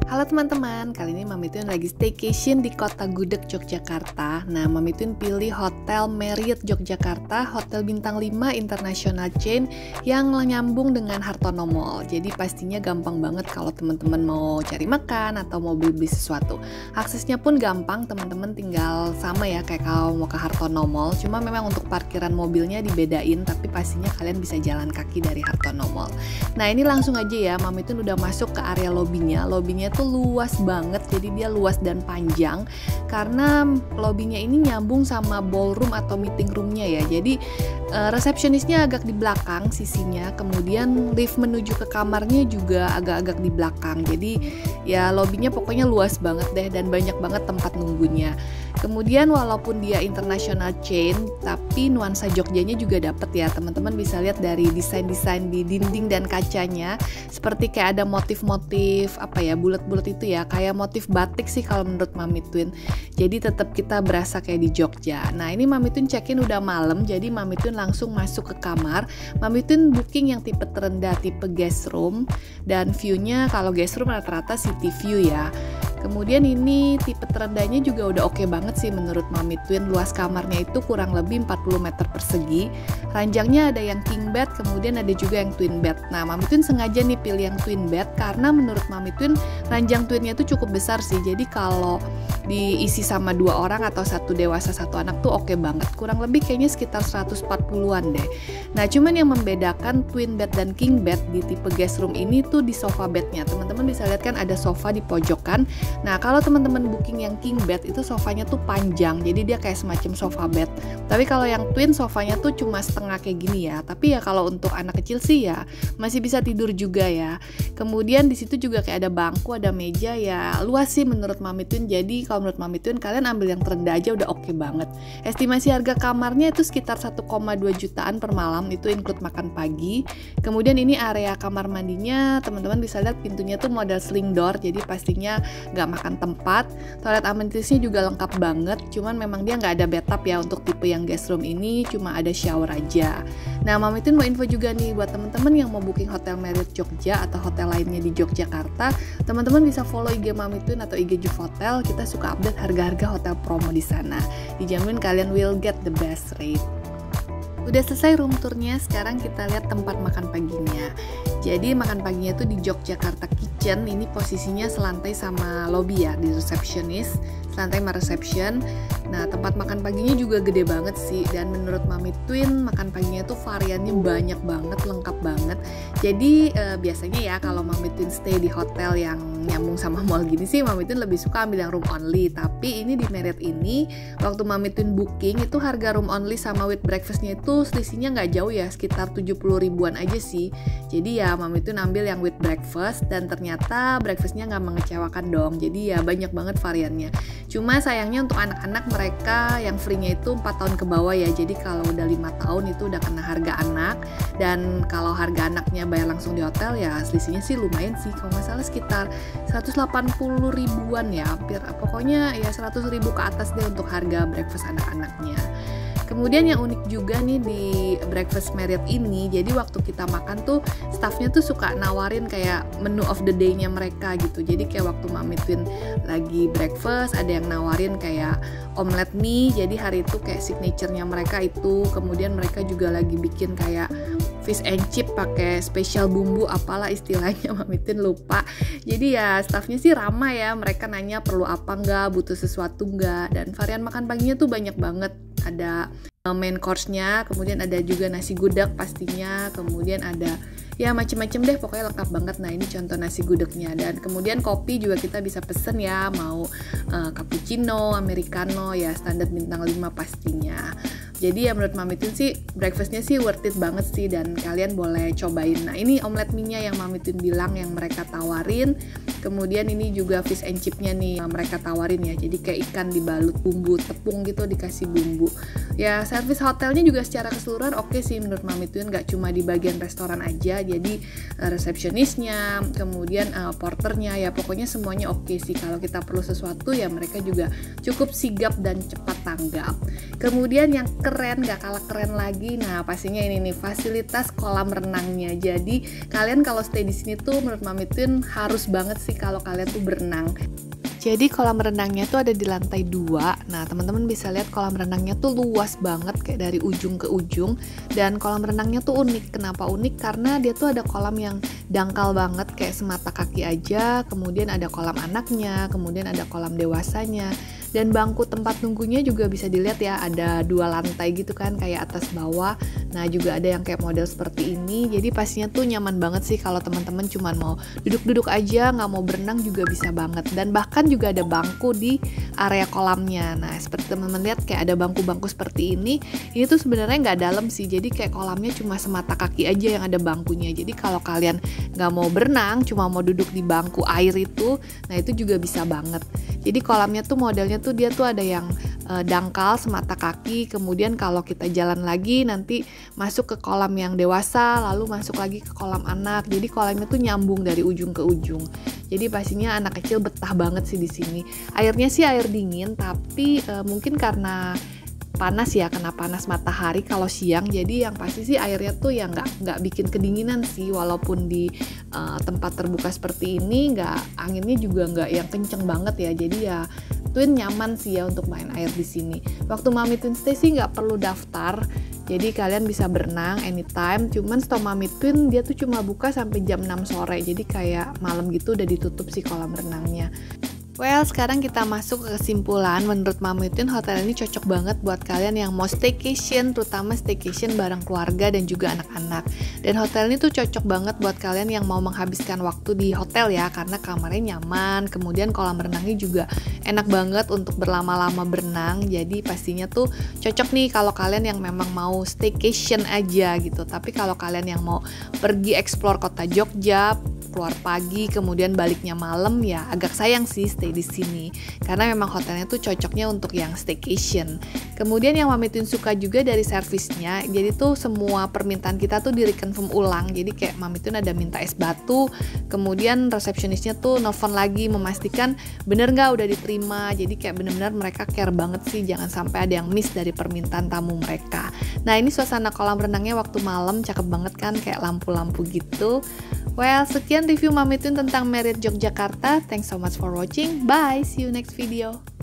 Halo teman-teman, kali ini Mami Twin lagi staycation di Kota Gudeg, Yogyakarta. Nah, Mami Twin pilih Hotel Marriott Yogyakarta, hotel bintang 5 international chain yang nyambung dengan Hartono Mall. Jadi pastinya gampang banget kalau teman-teman mau cari makan atau mau beli sesuatu. Aksesnya pun gampang, teman-teman tinggal sama ya kayak kalau mau ke Hartono Mall. Cuma memang untuk parkiran mobilnya dibedain, tapi pastinya kalian bisa jalan kaki dari Hartono Mall. Nah, ini langsung aja ya, Mami Twin udah masuk ke area lobbynya. Lobbynya tuh luas banget, jadi dia luas dan panjang karena lobbynya ini nyambung sama ballroom atau meeting roomnya ya. Jadi resepsionisnya agak di belakang sisinya, kemudian lift menuju ke kamarnya juga agak-agak di belakang. Jadi ya lobbynya pokoknya luas banget deh dan banyak banget tempat nunggunya. Kemudian walaupun dia international chain, tapi nuansa Jogjanya juga dapet ya. Teman-teman bisa lihat dari desain-desain di dinding dan kacanya, seperti kayak ada motif-motif apa ya, bulat-bulat itu ya, kayak motif batik sih kalau menurut Mami Twin. Jadi tetap kita berasa kayak di Jogja. Nah, ini Mami Twin check-in udah malam, jadi Mami Twin langsung masuk ke kamar. Mami Twin booking yang tipe terendah, tipe guest room, dan view-nya kalau guest room rata-rata city view ya. Kemudian ini tipe terendahnya juga udah oke banget sih menurut Mami Twin. Luas kamarnya itu kurang lebih 40 meter persegi. Ranjangnya ada yang king bed, kemudian ada juga yang twin bed. Nah, Mami Twin sengaja nih pilih yang twin bed karena menurut Mami Twin ranjang twinnya itu cukup besar sih. Jadi kalau diisi sama 2 orang atau satu dewasa satu anak tuh oke banget. Kurang lebih kayaknya sekitar 140-an deh. Nah, cuman yang membedakan twin bed dan king bed di tipe guest room ini tuh di sofa bednya. Teman-teman bisa lihat kan ada sofa di pojokan. Nah, kalau teman-teman booking yang king bed itu sofanya tuh panjang, jadi dia kayak semacam sofa bed. Tapi kalau yang twin sofanya tuh cuma setengah kayak gini ya. Tapi ya kalau untuk anak kecil sih ya masih bisa tidur juga ya. Kemudian di situ juga kayak ada bangku, ada meja ya. Luas sih menurut Mami Twin. Jadi kalau menurut Mami Twin kalian ambil yang terendah aja udah oke banget. Estimasi harga kamarnya itu sekitar 1,2 jutaan per malam, itu include makan pagi. Kemudian ini area kamar mandinya, teman-teman bisa lihat pintunya tuh model sliding door, jadi pastinya nggak makan tempat. Toilet amenities-nya juga lengkap banget, cuman memang dia nggak ada bathtub ya untuk tipe yang guest room ini, cuma ada shower aja. Nah, Mami Twin mau info juga nih buat teman-teman yang mau booking Hotel Marriott Jogja atau hotel lainnya di Yogyakarta, teman-teman bisa follow IG Mami Twin atau IG Juve Hotel. Kita suka update harga-harga hotel promo di sana. Dijamin kalian will get the best rate. Udah selesai room tournya, sekarang kita lihat tempat makan paginya. Jadi makan paginya tuh di Yogyakarta Kitchen. Ini posisinya selantai sama lobby ya, di receptionist, selantai sama reception. Nah, tempat makan paginya juga gede banget sih. Dan menurut Mami Twin, makan paginya tuh variannya banyak banget, lengkap banget. Jadi biasanya ya kalau Mami Twin stay di hotel yang nyambung sama mall gini sih, Mami Twin lebih suka ambil yang room only. Tapi ini di Marriott ini, waktu Mami Twin booking itu harga room only sama with breakfastnya itu selisihnya nggak jauh ya, sekitar 70 ribuan aja sih. Jadi ya Mami Twin ambil yang with breakfast, dan ternyata breakfastnya nggak mengecewakan dong. Jadi ya banyak banget variannya. Cuma sayangnya untuk anak-anak mereka yang free-nya itu 4 tahun ke bawah ya. Jadi kalau udah 5 tahun itu udah kena harga anak. Dan kalau harga anaknya bayar langsung di hotel ya selisihnya sih lumayan sih. Kalau nggak salah sekitar 180 ribuan ya, hampir pokoknya ya 100 ribu ke atas deh untuk harga breakfast anak-anaknya. Kemudian yang unik juga nih di breakfast Marriott ini, jadi waktu kita makan tuh staffnya tuh suka nawarin kayak menu of the day-nya mereka gitu. Jadi kayak waktu Mami Twin lagi breakfast ada yang nawarin kayak omelet mie, jadi hari itu kayak signature-nya mereka itu. Kemudian mereka juga lagi bikin kayak fish and chip pakai spesial bumbu, apalah istilahnya Mami Twin lupa. Jadi ya staffnya sih ramah ya, mereka nanya perlu apa enggak, butuh sesuatu enggak. Dan varian makan paginya tuh banyak banget. Ada main course-nya, kemudian ada juga nasi gudeg pastinya, kemudian ada ya macem-macem deh, pokoknya lengkap banget. Nah, ini contoh nasi gudegnya. Dan kemudian kopi juga kita bisa pesen ya, mau cappuccino, americano ya, standar bintang 5 pastinya. Jadi ya menurut Mami Twin sih breakfastnya sih worth it banget sih, dan kalian boleh cobain. Nah, ini omelet mie-nya yang Mami Twin bilang yang mereka tawarin. Kemudian ini juga fish and chip-nya nih yang mereka tawarin ya. Jadi kayak ikan dibalut bumbu tepung gitu, dikasih bumbu. Ya service hotelnya juga secara keseluruhan oke sih menurut Mami Twin, gak cuma di bagian restoran aja. Jadi resepsionisnya, kemudian porternya ya pokoknya semuanya oke sih. Kalau kita perlu sesuatu ya mereka juga cukup sigap dan cepat tanggap. Kemudian yang keren, gak kalah keren lagi, nah pastinya ini nih fasilitas kolam renangnya. Jadi kalian kalau stay di sini tuh menurut Mami Twin harus banget sih kalau kalian tuh berenang. Jadi kolam renangnya tuh ada di lantai 2. Nah, teman-teman bisa lihat kolam renangnya tuh luas banget kayak dari ujung ke ujung. Dan kolam renangnya tuh unik. Kenapa unik? Karena dia tuh ada kolam yang dangkal banget kayak semata kaki aja. Kemudian ada kolam anaknya, kemudian ada kolam dewasanya. Dan bangku tempat nunggunya juga bisa dilihat ya, ada 2 lantai gitu kan, kayak atas bawah. Nah, juga ada yang kayak model seperti ini. Jadi pastinya tuh nyaman banget sih kalau teman-teman cuma mau duduk-duduk aja, nggak mau berenang juga bisa banget. Dan bahkan juga ada bangku di area kolamnya. Nah, seperti teman-teman lihat kayak ada bangku-bangku seperti ini tuh sebenarnya nggak dalam sih. Jadi kayak kolamnya cuma semata kaki aja yang ada bangkunya. Jadi kalau kalian nggak mau berenang, cuma mau duduk di bangku air itu, nah itu juga bisa banget. Jadi kolamnya tuh modelnya tuh dia tuh ada yang dangkal semata kaki, kemudian kalau kita jalan lagi nanti masuk ke kolam yang dewasa, lalu masuk lagi ke kolam anak. Jadi kolamnya tuh nyambung dari ujung ke ujung. Jadi pastinya anak kecil betah banget sih di sini. Airnya sih air dingin, tapi mungkin karena panas ya, kena panas matahari kalau siang, jadi yang pasti sih airnya tuh ya nggak bikin kedinginan sih, walaupun di tempat terbuka seperti ini anginnya juga nggak yang kenceng banget ya, jadi ya Twin nyaman sih ya untuk main air di sini. Waktu Mami Twin stay sih nggak perlu daftar, jadi kalian bisa berenang anytime. Cuman setahu Mami Twin dia tuh cuma buka sampai jam 6 sore, jadi kayak malam gitu udah ditutup sih kolam renangnya. Well, sekarang kita masuk ke kesimpulan. Menurut Mami Twin, hotel ini cocok banget buat kalian yang mau staycation, terutama staycation bareng keluarga dan juga anak-anak. Dan hotel ini tuh cocok banget buat kalian yang mau menghabiskan waktu di hotel ya, karena kamarnya nyaman, kemudian kolam renangnya juga enak banget untuk berlama-lama berenang. Jadi pastinya tuh cocok nih kalau kalian yang memang mau staycation aja gitu. Tapi kalau kalian yang mau pergi explore kota Jogja, keluar pagi kemudian baliknya malam, ya agak sayang sih stay di sini karena memang hotelnya tuh cocoknya untuk yang staycation. Kemudian yang Mami Twin suka juga dari servisnya, jadi tuh semua permintaan kita tuh di reconfirm ulang. Jadi kayak Mami Twin ada minta es batu, kemudian resepsionisnya tuh nelfon lagi memastikan bener nggak udah diterima. Jadi kayak bener-bener mereka care banget sih, jangan sampai ada yang miss dari permintaan tamu mereka. Nah, ini suasana kolam renangnya waktu malam cakep banget kan, kayak lampu-lampu gitu. Well, sekian review Mami Twin tentang Marriott Yogyakarta. Thanks so much for watching. Bye, see you next video.